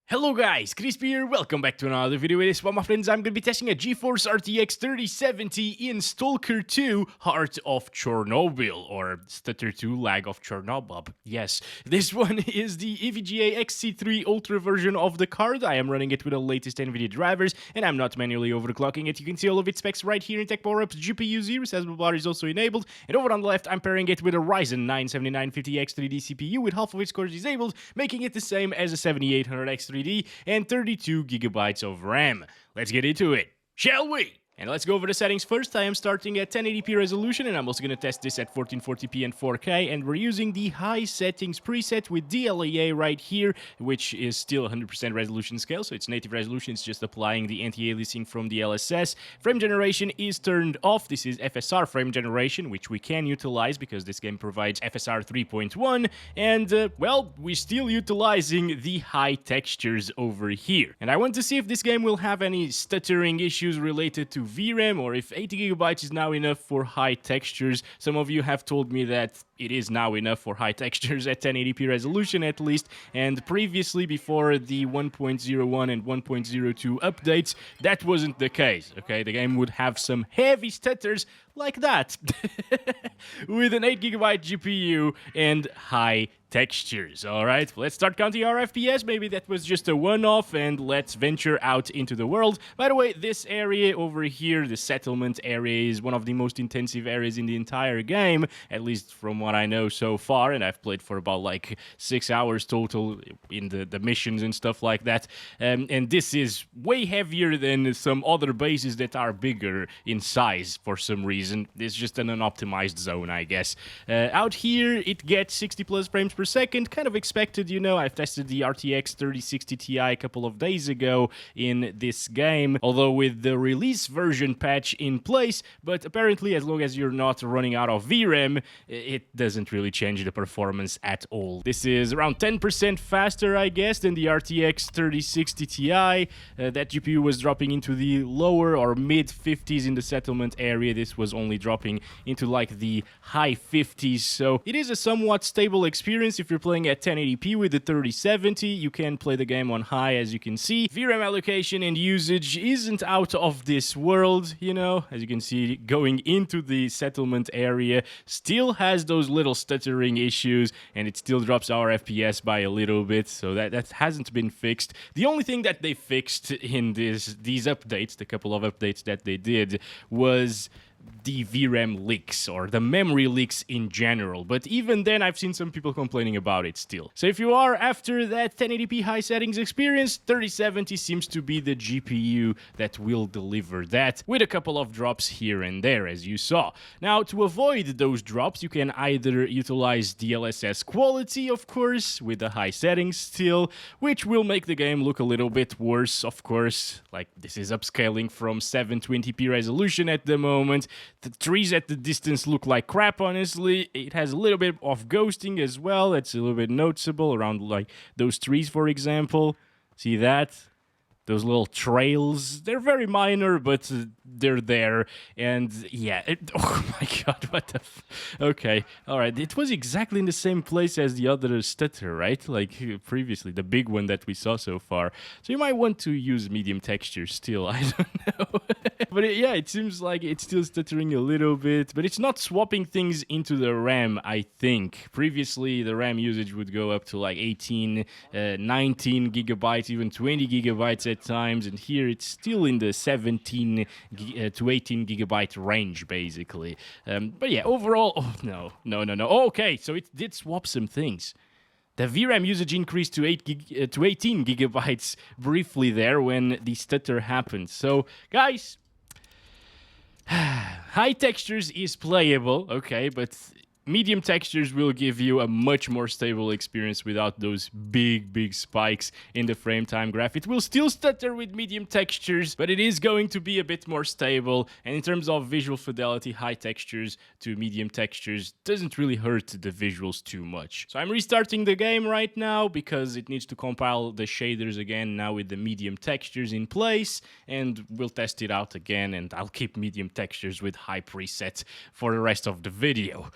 Hello guys, Crispy here, welcome back to another video. With this one, my friends, I'm going to be testing a GeForce RTX 3070 in Stalker 2 Heart of Chornobyl, or Stutter 2 Lag of Chornobyl. Yes, this one is the EVGA XC3 Ultra version of the card. I am running it with the latest Nvidia drivers, and I'm not manually overclocking it. You can see all of its specs right here in Tech Power Up's GPU 0. Accessible bar is also enabled, and over on the left, I'm pairing it with a Ryzen 9-7950X 3D CPU with half of its cores disabled, making it the same as a 7800X 3D and 32 gigabytes of RAM. Let's get into it, shall we? And let's go over the settings first. I am starting at 1080p resolution, and I'm also going to test this at 1440p and 4K, and we're using the high settings preset with DLAA right here, which is still 100% resolution scale, so it's native resolution, it's just applying the anti-aliasing from DLSS. Frame generation is turned off. This is FSR frame generation, which we can utilize because this game provides FSR 3.1, and, well, we're still utilizing the high textures over here. And I want to see if this game will have any stuttering issues related to VRAM, or if 80GB is now enough for high textures. Some of you have told me that it is now enough for high textures at 1080p resolution at least, and previously, before the 1.01 and 1.02 updates, that wasn't the case, okay? The game would have some heavy stutters like that, with an 8GB GPU and high textures. Alright, let's start counting our FPS. Maybe that was just a one-off, and let's venture out into the world. By the way, this area over here, the settlement area, is one of the most intensive areas in the entire game, at least from what I know so far, and I've played for about like 6 hours total in the missions and stuff like that, and this is way heavier than some other bases that are bigger in size for some reason. It's just an unoptimized zone, I guess. Out here, it gets 60 plus frames per second, kind of expected, you know. I've tested the RTX 3060 Ti a couple of days ago in this game, although with the release version patch in place, but apparently as long as you're not running out of VRAM, it doesn't really change the performance at all. This is around 10% faster, I guess, than the RTX 3060 Ti. That GPU was dropping into the lower or mid 50s in the settlement area. This was only dropping into like the high 50s, so it is a somewhat stable experience. If you're playing at 1080p with the 3070, you can play the game on high, as you can see. VRAM allocation and usage isn't out of this world, you know. As you can see, going into the settlement area still has those little stuttering issues, and it still drops our FPS by a little bit, so that hasn't been fixed. The only thing that they fixed in these updates, the couple of updates that they did, was the VRAM leaks, or the memory leaks in general, but even then I've seen some people complaining about it still. So if you are after that 1080p high settings experience, 3070 seems to be the GPU that will deliver that, with a couple of drops here and there, as you saw. Now, to avoid those drops, you can either utilize DLSS quality, of course, with the high settings still, which will make the game look a little bit worse, of course. Like, this is upscaling from 720p resolution at the moment. The trees at the distance look like crap, honestly. It has a little bit of ghosting as well. That's a little bit noticeable around, like, those trees, for example. See that? Those little trails, they're very minor, but they're there, and yeah, oh my god, what the okay, alright, it was exactly in the same place as the other stutter, right? Like previously, the big one that we saw so far. So you might want to use medium texture still, I don't know. But yeah, it seems like it's still stuttering a little bit, but it's not swapping things into the RAM, I think. Previously, the RAM usage would go up to like 18, 19 gigabytes, even 20 gigabytes at times, and here it's still in the 17 to 18 gigabyte range, basically. But yeah, overall, oh no. Okay, so it did swap some things. The VRAM usage increased to 18 gigabytes briefly there when the stutter happened. So, guys, high textures is playable, okay, but medium textures will give you a much more stable experience without those big spikes in the frame time graph. It will still stutter with medium textures, but it is going to be a bit more stable. And in terms of visual fidelity, high textures to medium textures doesn't really hurt the visuals too much. So I'm restarting the game right now because it needs to compile the shaders again now with the medium textures in place, and we'll test it out again, and I'll keep medium textures with high presets for the rest of the video.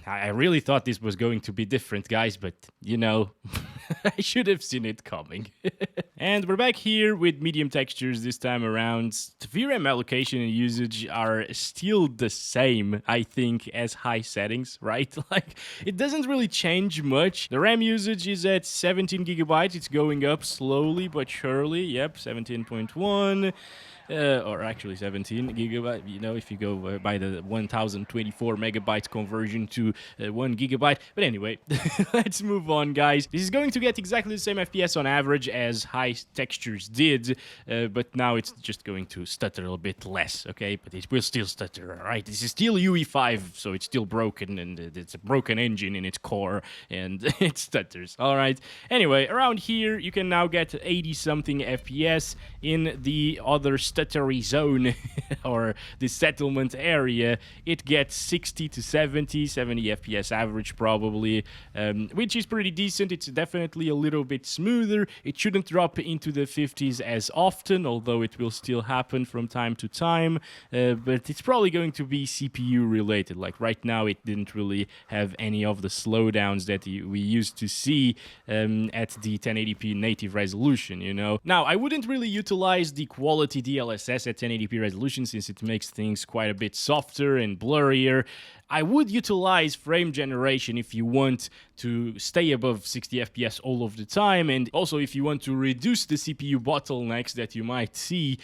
I really thought this was going to be different, guys, but, you know, I should have seen it coming. And we're back here with medium textures this time around. The VRAM allocation and usage are still the same, I think, as high settings, right? Like, it doesn't really change much. The RAM usage is at 17 gigabytes. It's going up slowly but surely. Yep, 17.1. Or actually 17 gigabyte, you know, if you go by the 1024 megabytes conversion to 1 gigabyte. But anyway, let's move on, guys. This is going to get exactly the same FPS on average as high textures did, but now it's just going to stutter a bit less, okay? But it will still stutter, all right? This is still UE5, so it's still broken, and it's a broken engine in its core, and it stutters, all right? Anyway, around here, you can now get 80-something FPS in the other stuttery zone or the settlement area. It gets 60 to 70 FPS average probably, which is pretty decent. It's definitely a little bit smoother. It shouldn't drop into the 50s as often, although it will still happen from time to time, but it's probably going to be CPU related. Like right now it didn't really have any of the slowdowns that we used to see at the 1080p native resolution, you know. Now I wouldn't really utilize the quality DLSS at 1080p resolution since it makes things quite a bit softer and blurrier. I would utilize frame generation if you want to stay above 60 FPS all of the time, and also if you want to reduce the CPU bottlenecks that you might see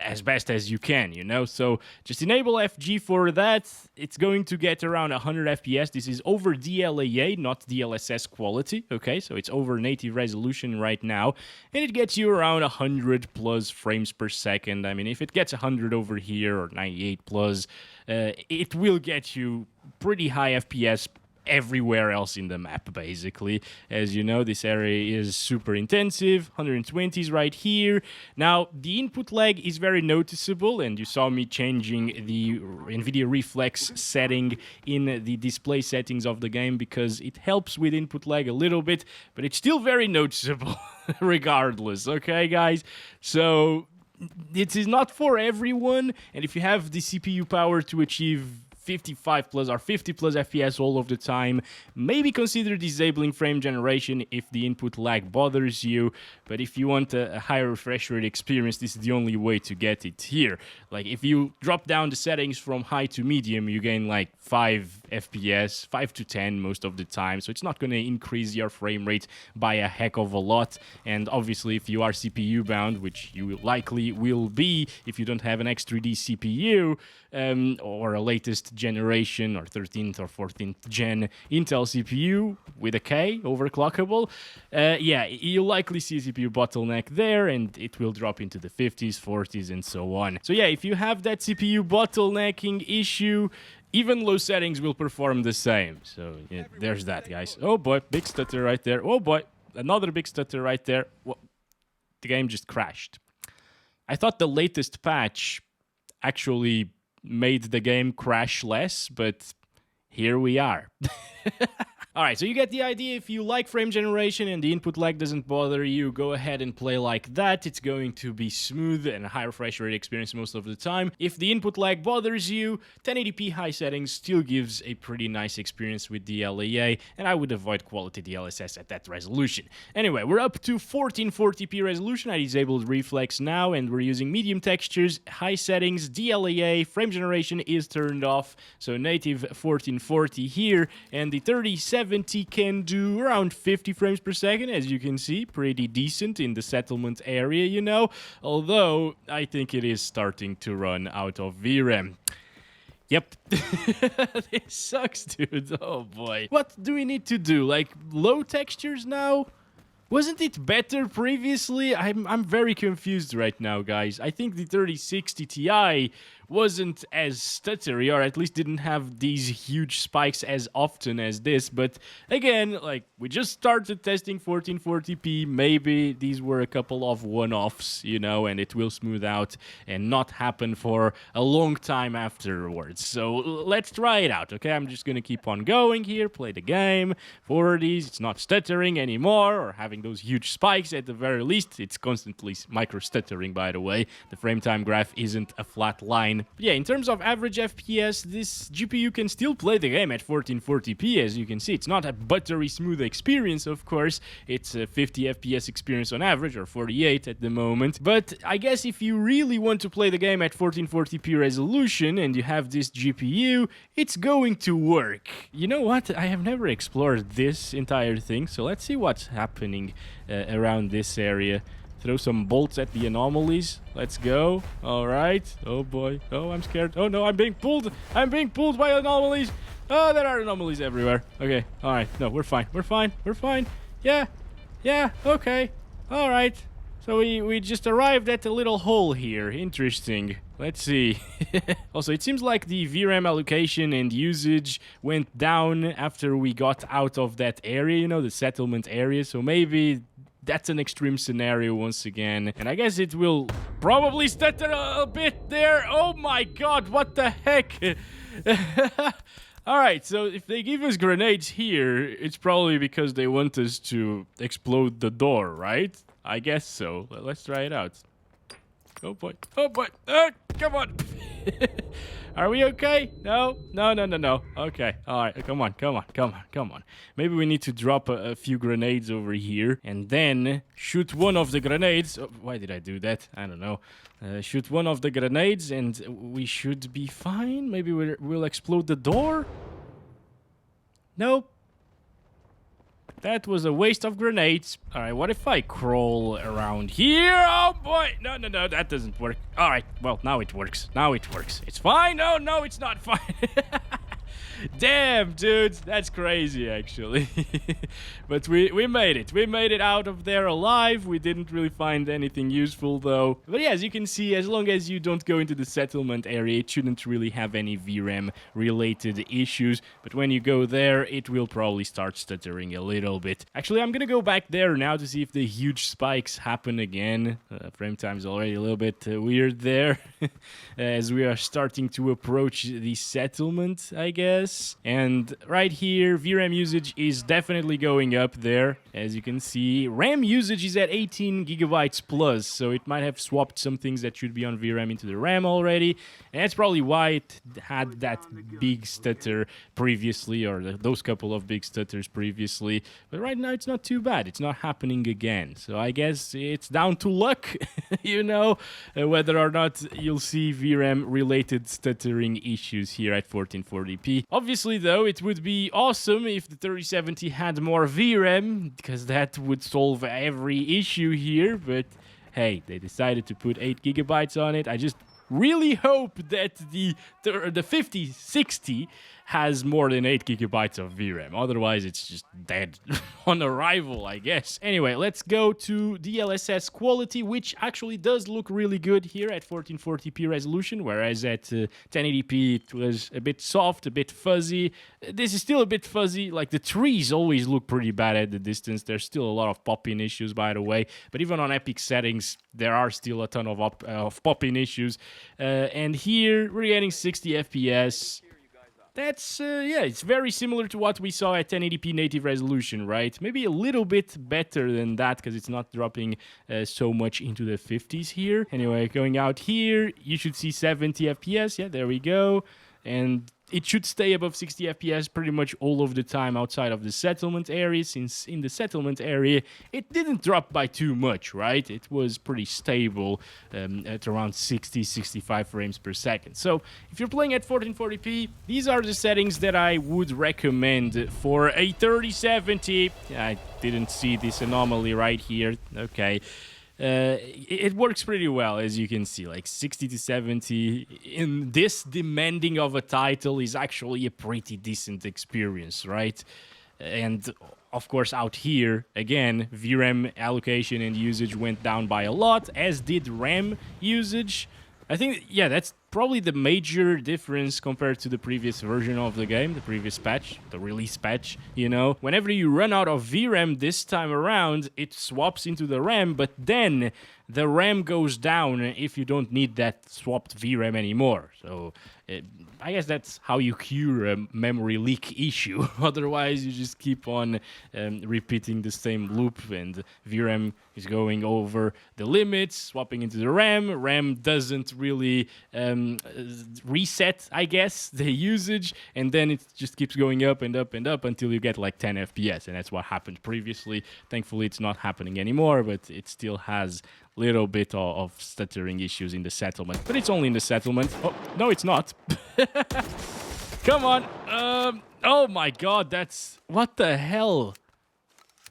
as best as you can, you know. So just enable FG for that. It's going to get around 100 FPS. This is over DLAA, not DLSS quality, okay? So it's over native resolution right now, and it gets you around 100 plus frames per second. I mean, if it gets 100 over here or 98 plus, it will get you pretty high FPS everywhere else in the map, basically. As you know, this area is super intensive, 120s right here. Now, the input lag is very noticeable, and you saw me changing the Nvidia Reflex setting in the display settings of the game because it helps with input lag a little bit, but it's still very noticeable regardless, okay, guys? So it is not for everyone, and if you have the CPU power to achieve 55 plus or 50 plus FPS all of the time, maybe consider disabling frame generation if the input lag bothers you. But if you want a higher refresh rate experience, this is the only way to get it here. Like if you drop down the settings from high to medium, you gain like 5 FPS, 5 to 10 most of the time, so it's not going to increase your frame rate by a heck of a lot. And obviously if you are CPU bound, which you likely will be if you don't have an X3D CPU or a latest generation or 13th or 14th gen Intel CPU with a K overclockable, yeah, you'll likely see a CPU bottleneck there, and it will drop into the 50s, 40s, and so on. So yeah, if you have that CPU bottlenecking issue, even low settings will perform the same. So yeah, there's that, guys. Oh boy, big stutter right there. Oh boy, another big stutter right there. Well, the game just crashed. I thought the latest patch actually made the game crash less, but here we are. Alright, so you get the idea. If you like frame generation and the input lag doesn't bother you, go ahead and play like that. It's going to be smooth and a high refresh rate experience most of the time. If the input lag bothers you, 1080p high settings still gives a pretty nice experience with DLAA, and I would avoid quality DLSS at that resolution. Anyway, we're up to 1440p resolution. I disabled reflex now, and we're using medium textures, high settings, DLAA, frame generation is turned off, so native 1440 here, and the 3070 can do around 50 frames per second, as you can see, pretty decent in the settlement area, you know, although I think it is starting to run out of VRAM. Yep. This sucks, dude. Oh boy. What do we need to do? Like, low textures now? Wasn't it better previously? I'm very confused right now, guys. I think the 3060 Ti wasn't as stuttery, or at least didn't have these huge spikes as often as this. But again, like, we just started testing 1440p. Maybe these were a couple of one-offs, you know, and it will smooth out and not happen for a long time afterwards. So let's try it out, okay? I'm just gonna keep on going here, play the game. 40s, it's not stuttering anymore, or having those huge spikes at the very least. It's constantly micro-stuttering, by the way. The frame time graph isn't a flat line fine. But yeah, in terms of average FPS, this GPU can still play the game at 1440p, as you can see. It's not a buttery smooth experience, of course. It's a 50 FPS experience on average, or 48 at the moment. But I guess if you really want to play the game at 1440p resolution and you have this GPU, it's going to work. You know what? I have never explored this entire thing, so let's see what's happening around this area. Throw some bolts at the anomalies. Let's go. All right. Oh boy. Oh, I'm scared. Oh no, I'm being pulled. I'm being pulled by anomalies. Oh, there are anomalies everywhere. Okay. All right. No, we're fine. We're fine. We're fine. Yeah. Yeah. Okay. All right. So we just arrived at a little hole here. Interesting. Let's see. Also, it seems like the VRAM allocation and usage went down after we got out of that area, you know, the settlement area. So maybe that's an extreme scenario once again. And I guess it will probably stutter a bit there. Oh my god, what the heck? Alright, so if they give us grenades here, it's probably because they want us to explode the door, right? I guess so. Let's try it out. Oh boy. Oh boy. Come on. Are we okay? No? No. Okay. Alright, come on. Maybe we need to drop a few grenades over here and then shoot one of the grenades. Oh, why did I do that? I don't know. Shoot one of the grenades and we should be fine. Maybe we'll explode the door? Nope. That was a waste of grenades. Alright, what if I crawl around here? Oh boy! No, that doesn't work. Alright, well, now it works. It's fine. No, it's not fine. Damn, dude, that's crazy, actually. But we made it. We made it out of there alive. We didn't really find anything useful, though. But yeah, as you can see, as long as you don't go into the settlement area, it shouldn't really have any VRAM-related issues. But when you go there, it will probably start stuttering a little bit. Actually, I'm gonna go back there now to see if the huge spikes happen again. Frame time's already a little bit weird there. As we are starting to approach the settlement, I guess. And right here, VRAM usage is definitely going up there. As you can see, RAM usage is at 18 gigabytes plus, so it might have swapped some things that should be on VRAM into the RAM already. And that's probably why it had that big stutter previously, or those couple of big stutters previously. But right now, it's not too bad. It's not happening again. So I guess it's down to luck, you know, whether or not you'll see VRAM-related stuttering issues here at 1440p. Obviously, though, it would be awesome if the 3070 had more VRAM, because that would solve every issue here, but hey, they decided to put 8 gigabytes on it. I just really hope that the 5060 has more than 8 gigabytes of VRAM. Otherwise, it's just dead on arrival, I guess. Anyway, let's go to DLSS quality, which actually does look really good here at 1440p resolution, whereas at 1080p it was a bit soft, a bit fuzzy. This is still a bit fuzzy. Like, the trees always look pretty bad at the distance. There's still a lot of pop-in issues, by the way. But even on epic settings, there are still a ton of pop-in issues. And here, we're getting 60 FPS. That's, yeah, it's very similar to what we saw at 1080p native resolution, right? Maybe a little bit better than that, because it's not dropping so much into the 50s here. Anyway, going out here, you should see 70 FPS. Yeah, there we go. And it should stay above 60 FPS pretty much all of the time outside of the settlement area, since in the settlement area, it didn't drop by too much, right? It was pretty stable at around 60, 65 frames per second. So if you're playing at 1440p, these are the settings that I would recommend for a 3070. I didn't see this anomaly right here. Okay. It works pretty well, as you can see. Like 60 to 70 in this demanding of a title is actually a pretty decent experience, right? And of course, out here, again, VRAM allocation and usage went down by a lot, as did RAM usage. I think, yeah, that's probably the major difference compared to the previous version of the game, the previous patch, the release patch, you know. Whenever you run out of VRAM this time around, it swaps into the RAM, but then the RAM goes down if you don't need that swapped VRAM anymore. So I guess that's how you cure a memory leak issue. Otherwise, you just keep on repeating the same loop, and VRAM is going over the limits, swapping into the RAM. RAM doesn't really reset, I guess, the usage, and then it just keeps going up and up and up until you get like 10 FPS, and that's what happened previously. Thankfully, it's not happening anymore, but it still has little bit of stuttering issues in the settlement. But it's only in the settlement. Oh, no, it's not. Come on. Oh my god, that's... What the hell?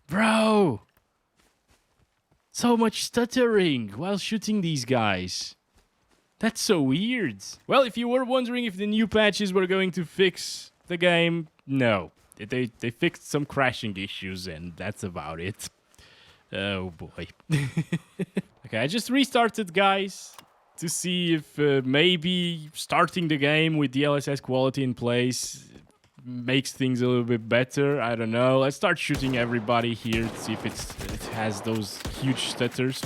Bro. So much stuttering while shooting these guys. That's so weird. Well, if you were wondering if the new patches were going to fix the game, no. They fixed some crashing issues, and that's about it. Oh boy. Okay, I just restarted, guys, to see if maybe starting the game with DLSS quality in place makes things a little bit better. I don't know. Let's start shooting everybody here to see if it has those huge stutters.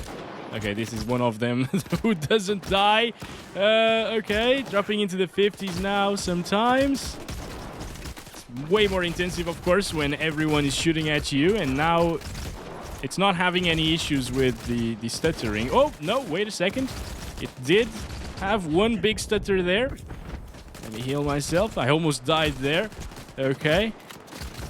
Okay, this is one of them who doesn't die. Okay, dropping into the 50s now sometimes. It's way more intensive, of course, when everyone is shooting at you, and now it's not having any issues with the stuttering. Oh, no, wait a second. It did have one big stutter there. Let me heal myself. I almost died there. Okay.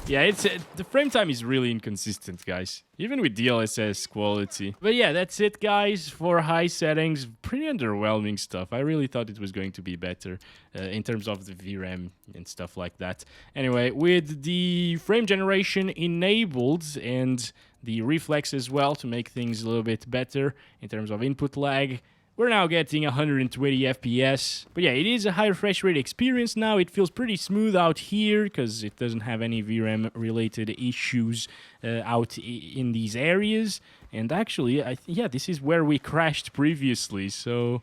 Yeah, it's the frame time is really inconsistent, guys. Even with DLSS quality. But yeah, that's it, guys, for high settings. Pretty underwhelming stuff. I really thought it was going to be better in terms of the VRAM and stuff like that. Anyway, with the frame generation enabled and the reflex as well to make things a little bit better in terms of input lag, we're now getting 120 FPS. But yeah, it is a high refresh rate experience now. It feels pretty smooth out here because it doesn't have any VRAM related issues out in these areas. And actually, yeah, this is where we crashed previously. So,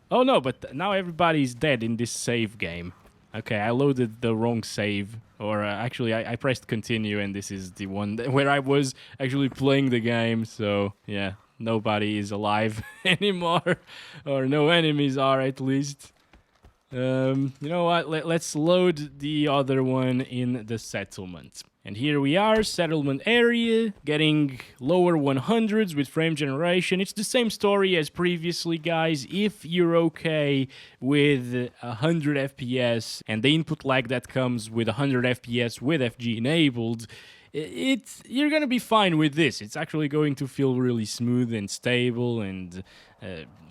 oh no, but now everybody's dead in this save game. Okay, I loaded the wrong save. Or actually, I pressed continue, and this is the one where I was actually playing the game. So, yeah. Nobody is alive anymore, or no enemies are, at least. You know what? Let's load the other one in the settlement. And here we are, settlement area, getting lower 100s with frame generation. It's the same story as previously, guys. If you're okay with 100 FPS and the input lag that comes with 100 FPS with FG enabled, you're gonna be fine with this. It's actually going to feel really smooth and stable, and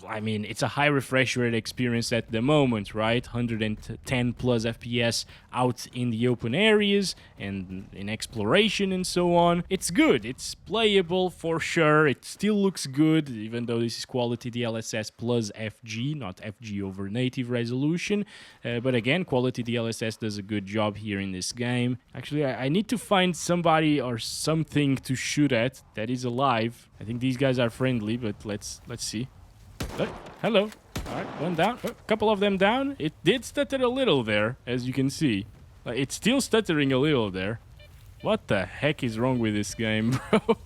I mean, it's a high refresh rate experience at the moment, right? 110 plus FPS out in the open areas and in exploration and so on. It's good. It's playable for sure. It still looks good, even though this is quality DLSS plus FG, not FG over native resolution. But again, quality DLSS does a good job here in this game. Actually, I need to find somebody or something to shoot at that is alive. I think these guys are friendly, but let's see. Oh, hello. All right, one down. A couple of them down. It did stutter a little there, as you can see. It's still stuttering a little there. What the heck is wrong with this game, bro?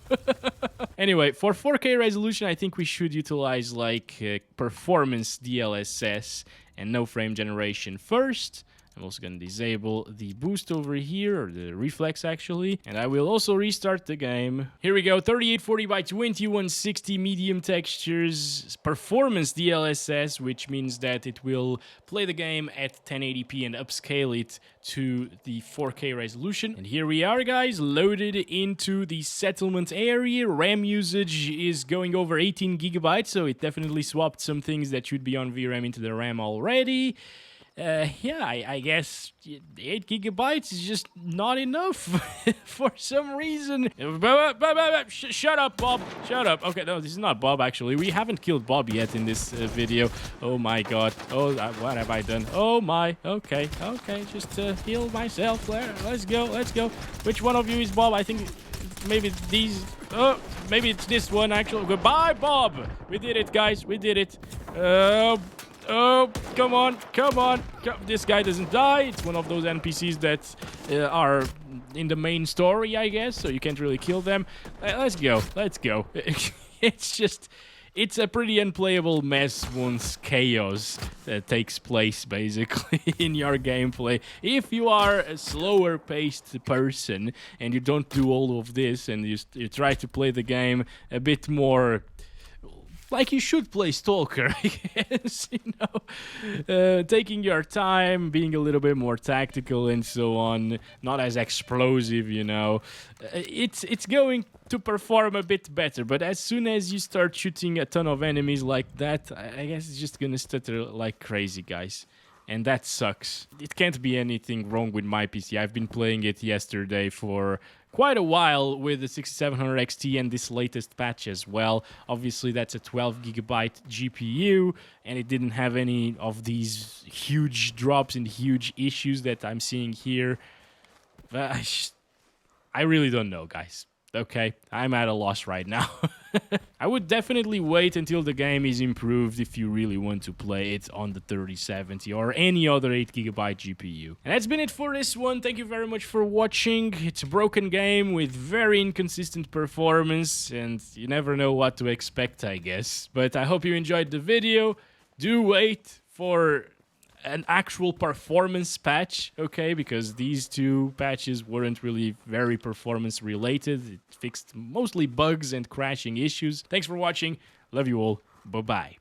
Anyway, for 4K resolution, I think we should utilize like performance DLSS and no frame generation first. I'm also going to disable the boost over here, or the reflex actually, and I will also restart the game. Here we go, 3840 by 2160 medium textures, performance DLSS, which means that it will play the game at 1080p and upscale it to the 4K resolution. And here we are, guys, loaded into the settlement area. RAM usage is going over 18 gigabytes, so it definitely swapped some things that should be on VRAM into the RAM already. Yeah, I guess 8 gigabytes is just not enough for some reason. Shut up, Bob. Shut up. Okay, no, this is not Bob, actually. We haven't killed Bob yet in this video. Oh, my God. Oh, what have I done? Oh, my. Okay, just heal myself. Let's go. Which one of you is Bob? I think maybe these... Oh, maybe it's this one, actually. Goodbye, Bob. We did it, guys. We did it. Oh, come on. This guy doesn't die. It's one of those NPCs that are in the main story, I guess, so you can't really kill them. Let's go. It's just... it's a pretty unplayable mess once chaos takes place, basically, in your gameplay. If you are a slower paced person and you don't do all of this and you try to play the game a bit more like you should play Stalker, I guess, taking your time, being a little bit more tactical and so on, not as explosive, it's going to perform a bit better. But as soon as you start shooting a ton of enemies like that, I guess it's just gonna stutter like crazy, guys. And that sucks. It can't be anything wrong with my PC. I've been playing it yesterday for quite a while with the 6700 XT and this latest patch as well. Obviously, that's a 12GB GPU, and it didn't have any of these huge drops and huge issues that I'm seeing here. But I really don't know, guys. Okay, I'm at a loss right now. I would definitely wait until the game is improved if you really want to play it on the 3070 or any other 8GB GPU. And that's been it for this one. Thank you very much for watching. It's a broken game with very inconsistent performance, and you never know what to expect, I guess. But I hope you enjoyed the video. Do wait for an actual performance patch, okay, because these two patches weren't really very performance related. It fixed mostly bugs and crashing issues. Thanks for watching. Love you all. Bye-bye.